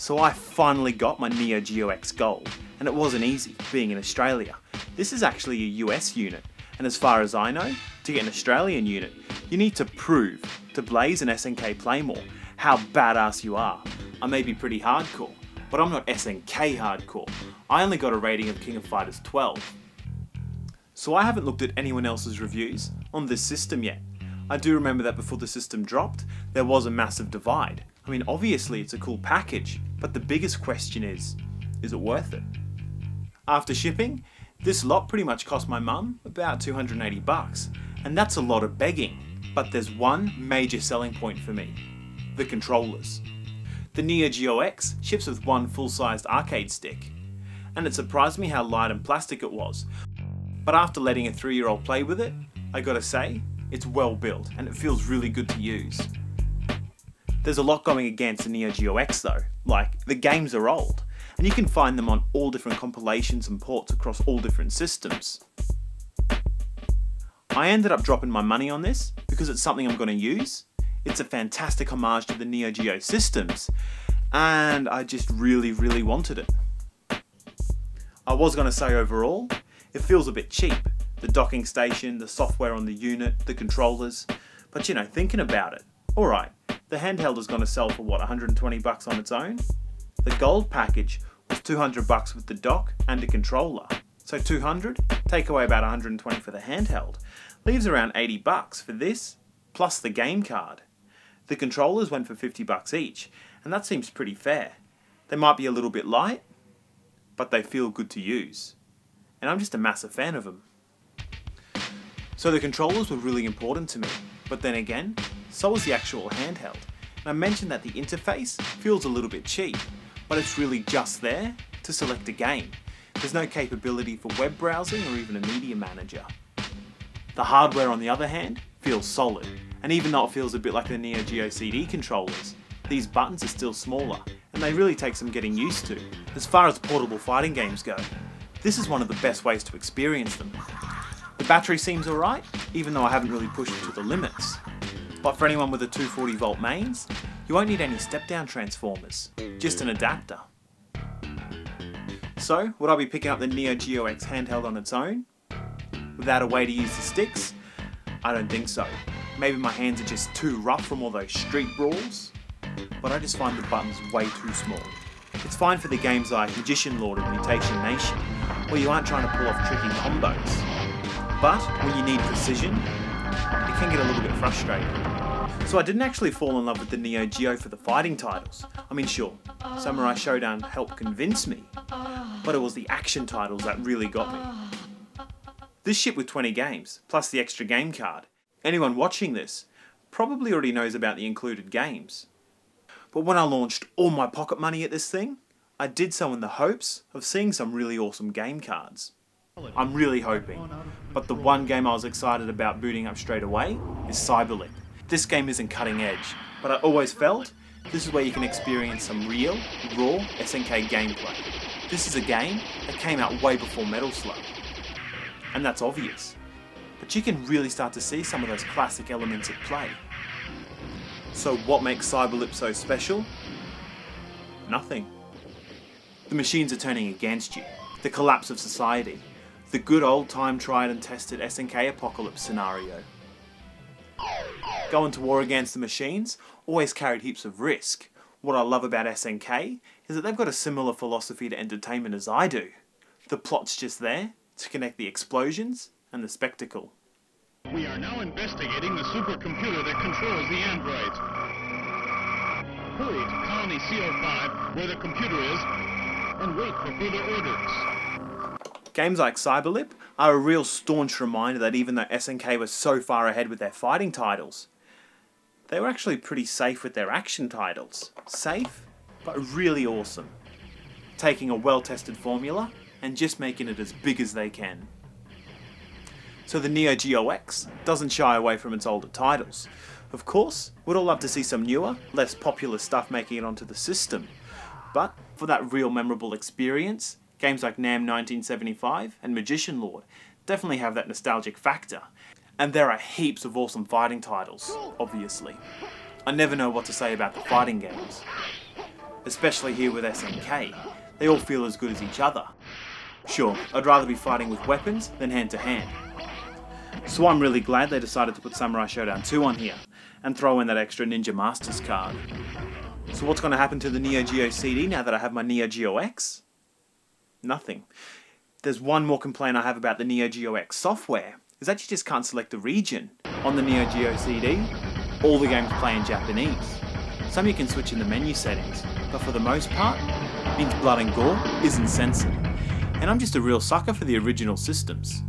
So I finally got my Neo Geo X Gold, and it wasn't easy, being in Australia. This is actually a US unit, and as far as I know, to get an Australian unit, you need to prove to Blaze and SNK Playmore how badass you are. I may be pretty hardcore, but I'm not SNK hardcore. I only got a rating of King of Fighters 12. So I haven't looked at anyone else's reviews on this system yet. I do remember that before the system dropped, there was a massive divide. I mean, obviously it's a cool package, but the biggest question is it worth it? After shipping, this lot pretty much cost my mum about 280 bucks, and that's a lot of begging. But there's one major selling point for me: the controllers. The Neo Geo X ships with one full-sized arcade stick, and it surprised me how light and plastic it was. But after letting a 3-year-old play with it, I gotta say, it's well built and it feels really good to use. There's a lot going against the Neo Geo X though, like the games are old, and you can find them on all different compilations and ports across all different systems. I ended up dropping my money on this because it's something I'm going to use. It's a fantastic homage to the Neo Geo systems, and I just really wanted it. I was going to say overall, it feels a bit cheap. The docking station, the software on the unit, the controllers, but you know, thinking about it, alright, the handheld is going to sell for what, 120 bucks on its own? The gold package was 200 bucks with the dock and a controller. So 200, take away about 120 for the handheld, leaves around 80 bucks for this, plus the game card. The controllers went for 50 bucks each, and that seems pretty fair. They might be a little bit light, but they feel good to use. And I'm just a massive fan of them. So the controllers were really important to me, but then again, so was the actual handheld. And I mentioned that the interface feels a little bit cheap, but it's really just there to select a game. There's no capability for web browsing or even a media manager. The hardware on the other hand feels solid, and even though it feels a bit like the Neo Geo CD controllers, these buttons are still smaller, and they really take some getting used to. As far as portable fighting games go, this is one of the best ways to experience them. The battery seems alright, even though I haven't really pushed it to the limits. But for anyone with a 240 volt mains, you won't need any step-down transformers, just an adapter. So, would I be picking up the Neo Geo X handheld on its own? Without a way to use the sticks? I don't think so. Maybe my hands are just too rough from all those street brawls, but I just find the buttons way too small. It's fine for the games like Magician Lord and Mutation Nation, where you aren't trying to pull off tricky combos. But when you need precision, it can get a little bit frustrating. So I didn't actually fall in love with the Neo Geo for the fighting titles. I mean sure, Samurai Shodown helped convince me, but it was the action titles that really got me. This shipped with 20 games, plus the extra game card. Anyone watching this probably already knows about the included games. But when I launched all my pocket money at this thing, I did so in the hopes of seeing some really awesome game cards. I'm really hoping, but the one game I was excited about booting up straight away is Cyberlip. This game isn't cutting edge, but I always felt this is where you can experience some real, raw SNK gameplay. This is a game that came out way before Metal Slug, and that's obvious. But you can really start to see some of those classic elements at play. So what makes Cyberlip so special? Nothing. The machines are turning against you, the collapse of society, the good old time tried and tested SNK apocalypse scenario. Going to war against the machines always carried heaps of risk. What I love about SNK is that they've got a similar philosophy to entertainment as I do. The plot's just there to connect the explosions and the spectacle. We are now investigating the supercomputer that controls the androids. Hurry to Colony CO5, where the computer is, and wait for further orders. Games like Cyberlip are a real staunch reminder that even though SNK was so far ahead with their fighting titles, they were actually pretty safe with their action titles. Safe, but really awesome. Taking a well-tested formula and just making it as big as they can. So the Neo Geo X doesn't shy away from its older titles. Of course, we'd all love to see some newer, less popular stuff making it onto the system. But for that real memorable experience, games like NAM 1975 and Magician Lord definitely have that nostalgic factor. And there are heaps of awesome fighting titles, obviously. I never know what to say about the fighting games. especially here with SNK. They all feel as good as each other. Sure, I'd rather be fighting with weapons than hand to hand. So I'm really glad they decided to put Samurai Showdown 2 on here, and throw in that extra Ninja Masters card. So what's going to happen to the Neo Geo CD now that I have my Neo Geo X? Nothing. There's one more complaint I have about the Neo Geo X software, is that you just can't select the region. On the Neo Geo CD, all the games play in Japanese. Some you can switch in the menu settings, but for the most part, means blood and gore isn't censored. And I'm just a real sucker for the original systems.